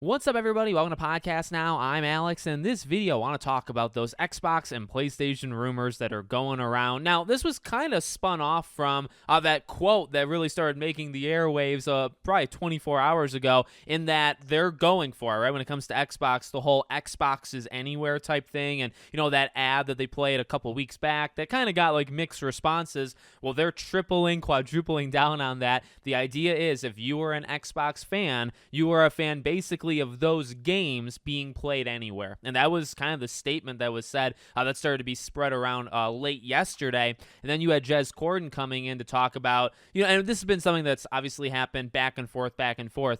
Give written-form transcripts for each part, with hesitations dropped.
What's up, everybody? Welcome to Podcast Now. I'm Alex, and in this video, I want to talk about those Xbox and PlayStation rumors that are going around. Now, this was kind of spun off from that quote that really started making the airwaves probably 24 hours ago, in that they're going for it, right? When it comes to Xbox, the whole Xbox is anywhere type thing, and, that ad that they played a couple weeks back, that kind of got, mixed responses. Well, they're tripling, quadrupling down on that. The idea is, if you are an Xbox fan, you are a fan basically of those games being played anywhere. And that was kind of the statement that was said that started to be spread around late yesterday. And then you had Jez Corden coming in to talk about, and this has been something that's obviously happened back and forth,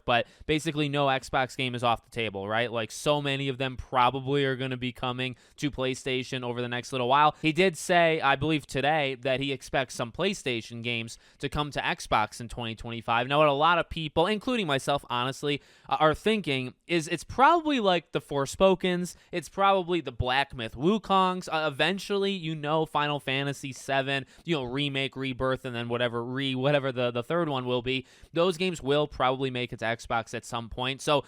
but basically no Xbox game is off the table, right? Like, so many of them probably are going to be coming to PlayStation over the next little while. He did say, I believe today, that he expects some PlayStation games to come to Xbox in 2025. Now, what a lot of people, including myself, honestly, are thinking is it's probably like the Forspokens, it's probably the Black Myth Wukongs, eventually, Final Fantasy VII, remake, rebirth, and then whatever the third one will be. Those games will probably make it to Xbox at some point. So,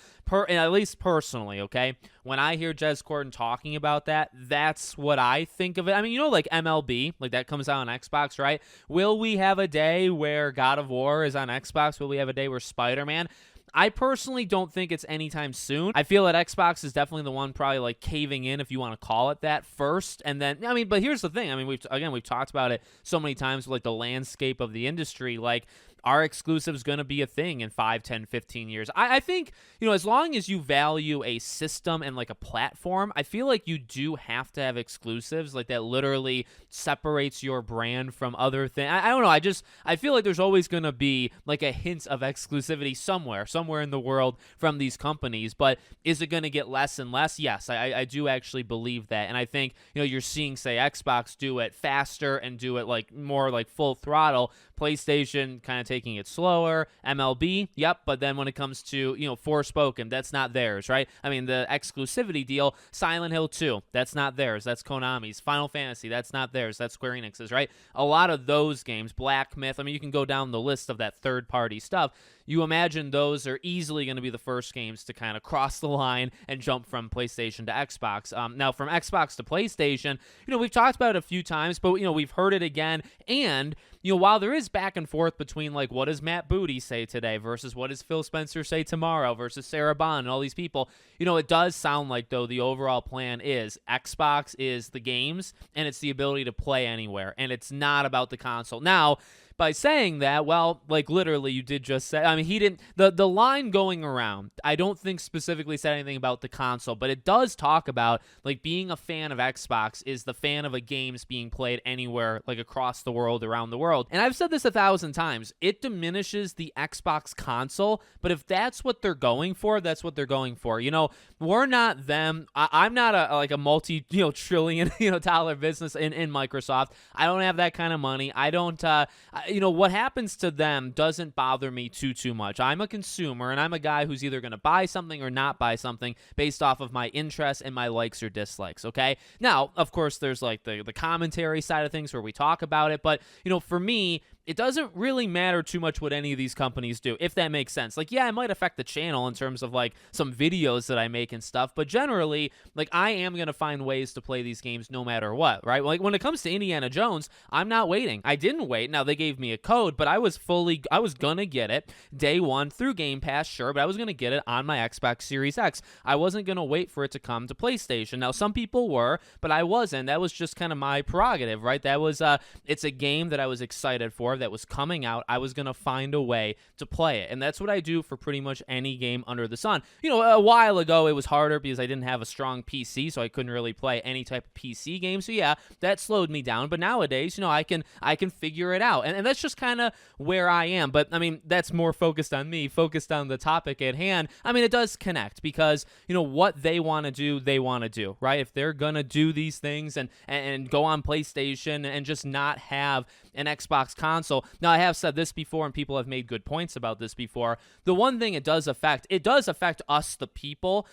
at least personally, okay, when I hear Jez Corden talking about that, that's what I think of it. I mean, like MLB, like that comes out on Xbox, right? Will we have a day where God of War is on Xbox? Will we have a day where Spider-Man? I personally don't think it's anytime soon. I feel that Xbox is definitely the one probably like caving in, if you want to call it that, first. And then, but here's the thing. We've talked about it so many times with like the landscape of the industry. Like, are exclusives going to be a thing in 5, 10, 15 years? I think, as long as you value a system and like a platform, I feel like you do have to have exclusives. Like, that literally separates your brand from other things. I don't know. I feel like there's always going to be like a hint of exclusivity somewhere in the world from these companies. But is it going to get less and less? Yes, I do actually believe that. And I think, you're seeing, say, Xbox do it faster and do it like more like full throttle. PlayStation kind of taking it slower. MLB, yep. But then when it comes to, Forspoken, that's not theirs, right? The exclusivity deal, Silent Hill 2, that's not theirs. That's Konami's. Final Fantasy, that's not theirs. That's Square Enix's, right? A lot of those games, Black Myth, you can go down the list of that third-party stuff. You imagine those are easily going to be the first games to kind of cross the line and jump from PlayStation to Xbox. Now, from Xbox to PlayStation, we've talked about it a few times, but, we've heard it again. And, while there is back and forth between, like, what does Matt Booty say today versus what does Phil Spencer say tomorrow versus Sarah Bond and all these people, it does sound like, though, the overall plan is Xbox is the games and it's the ability to play anywhere. And it's not about the console. Now, by saying that, well, like, literally, you did just say, he didn't, the line going around, I don't think specifically said anything about the console, but it does talk about, like, being a fan of Xbox is the fan of a games being played anywhere, like, across the world, around the world. And I've said this 1,000 times, it diminishes the Xbox console, but if that's what they're going for, that's what they're going for. We're not them. I'm not a multi, trillion, dollar business in Microsoft. I don't have that kind of money. I don't, what happens to them doesn't bother me too much. I'm a consumer, and I'm a guy who's either going to buy something or not buy something based off of my interests and my likes or dislikes, okay? Now, of course, there's like the commentary side of things where we talk about it, but, for me, it doesn't really matter too much what any of these companies do, if that makes sense. Like, yeah, it might affect the channel in terms of, like, some videos that I make and stuff, but generally, like, I am going to find ways to play these games no matter what, right? Like, when it comes to Indiana Jones, I'm not waiting. I didn't wait. Now, they gave me a code, but I was going to get it day one through Game Pass, sure, but I was going to get it on my Xbox Series X. I wasn't going to wait for it to come to PlayStation. Now, some people were, but I wasn't. That was just kind of my prerogative, right? That was, it's a game that I was excited for, that was coming out. I was going to find a way to play it. And that's what I do for pretty much any game under the sun. A while ago, it was harder because I didn't have a strong PC, so I couldn't really play any type of PC game. So yeah, that slowed me down. But nowadays, I can figure it out. And that's just kind of where I am. But that's more focused on me, focused on the topic at hand. It does connect because, what they want to do, they want to do, right? If they're going to do these things and go on PlayStation and just not have an Xbox console, console. Now, I have said this before, and people have made good points about this before. The one thing it does affect us, the people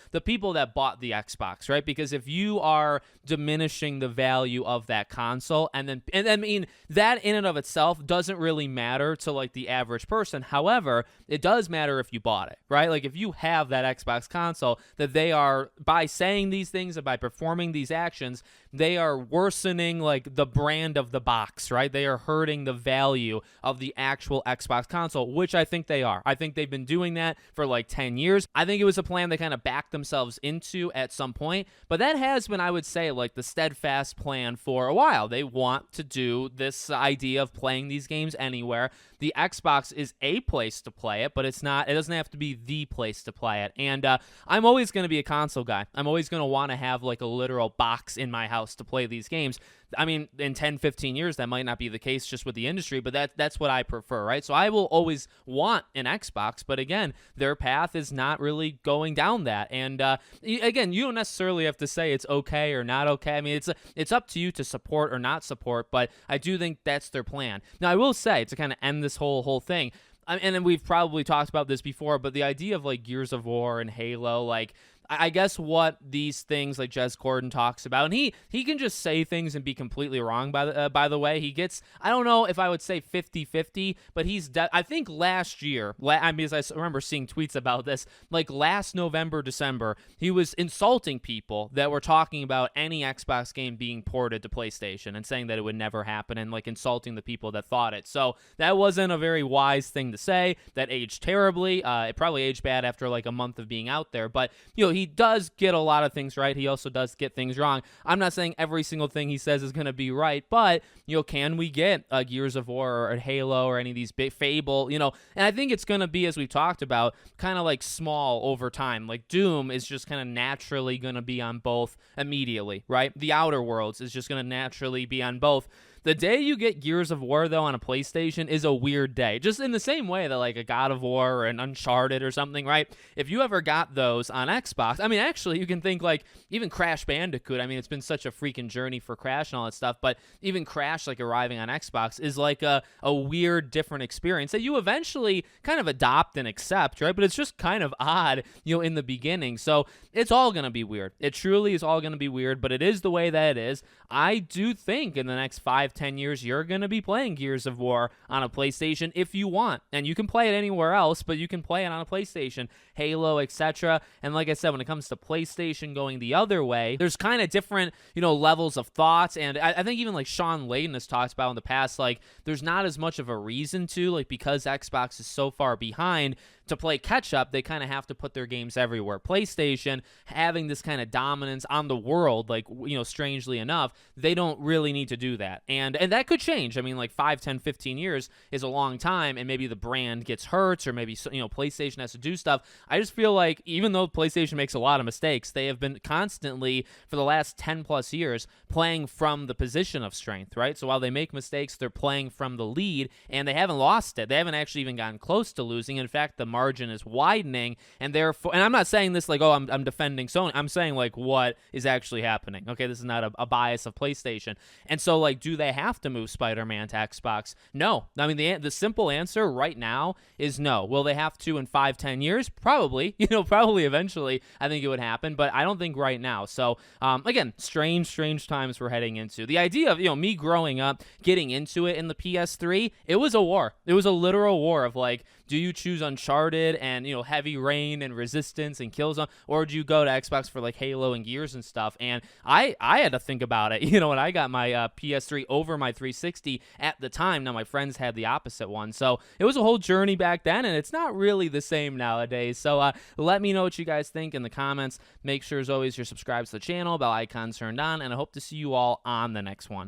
that bought the Xbox, right? Because if you are diminishing the value of that console, and I mean, that in and of itself doesn't really matter to like the average person. However, it does matter if you bought it, right? Like if you have that Xbox console, that they are, by saying these things and by performing these actions, they are worsening like the brand of the box, right? They are hurting the value of the actual Xbox console, which I think they are. I think they've been doing that for like 10 years. I think it was a plan they kind of backed themselves into at some point, but that has been, I would say, like the steadfast plan for a while. They want to do this idea of playing these games anywhere. The Xbox is a place to play it, but it doesn't have to be the place to play it. And I'm always going to be a console guy. I'm always going to want to have like a literal box in my house to play these games. I mean, in 10, 15 years, that might not be the case just with the industry, but that's what I prefer, right? So I will always want an Xbox, but again, their path is not really going down that. And again, you don't necessarily have to say it's okay or not okay. I mean, it's up to you to support or not support, but I do think that's their plan. Now, I will say, to kind of end this whole thing, and then we've probably talked about this before, but the idea of like Gears of War and Halo, like, I guess what these things like Jez Corden talks about, and he can just say things and be completely wrong, by the way. He gets, I don't know if I would say 50-50, but I think last year, I mean, as I remember seeing tweets about this, like last November, December, he was insulting people that were talking about any Xbox game being ported to PlayStation and saying that it would never happen, and like insulting the people that thought it. So that wasn't a very wise thing to say. That aged terribly. It probably aged bad after like a month of being out there, but you know, he does get a lot of things right. He also does get things wrong. I'm not saying every single thing he says is going to be right, but, you know, can we get a Gears of War or a Halo or any of these big Fable, you know, and I think it's going to be, as we've talked about, kind of like small over time. Like Doom is just kind of naturally going to be on both immediately, right? The Outer Worlds is just going to naturally be on both. The day you get Gears of War, though, on a PlayStation is a weird day. Just in the same way that, like, a God of War or an Uncharted or something, right? If you ever got those on Xbox, I mean, actually, you can think, like, even Crash Bandicoot. I mean, it's been such a freaking journey for Crash and all that stuff, but even Crash, like, arriving on Xbox is, like, a weird, different experience that you eventually kind of adopt and accept, right? But it's just kind of odd, you know, in the beginning. So it's all going to be weird. It truly is all going to be weird, but it is the way that it is. I do think in the next 5-10 years, you're going to be playing Gears of War on a PlayStation if you want. And you can play it anywhere else, but you can play it on a PlayStation, Halo, etc. And like I said, when it comes to PlayStation going the other way, there's kind of different, you know, levels of thoughts. And I think even like Sean Layden has talked about in the past, like there's not as much of a reason to, like, because Xbox is so far behind, to play catch up, they kind of have to put their games everywhere. PlayStation having this kind of dominance on the world, like, you know, strangely enough, they don't really need to do that. And that could change. I mean, like 5, 10, 15 years is a long time, and maybe the brand gets hurt, or maybe, you know, PlayStation has to do stuff. I just feel like even though PlayStation makes a lot of mistakes, they have been constantly for the last 10 plus years playing from the position of strength, right? So while they make mistakes, they're playing from the lead, and they haven't lost it. They haven't actually even gotten close to losing. In fact, the margin is widening, and therefore, and I'm not saying this like, oh, I'm defending Sony. I'm saying like what is actually happening. Okay, this is not a bias of PlayStation. And so, like, do they have to move Spider-Man to Xbox? No. I mean, the simple answer right now is no. Will they have to in 5-10 years? Probably. You know, probably eventually. I think it would happen, but I don't think right now. So again, strange times we're heading into. The idea of, you know, me growing up, getting into it in the PS3, it was a war. It was a literal war of like, do you choose Uncharted and, you know, Heavy Rain and Resistance and Killzone, or do you go to Xbox for like Halo and Gears and stuff? And I had to think about it, you know, when I got my PS3 over my 360 at the time. Now my friends had the opposite one, so it was a whole journey back then, and it's not really the same nowadays. So let me know what you guys think in the comments. Make sure, as always, you're subscribed to the channel, bell icon turned on, and I hope to see you all on the next one.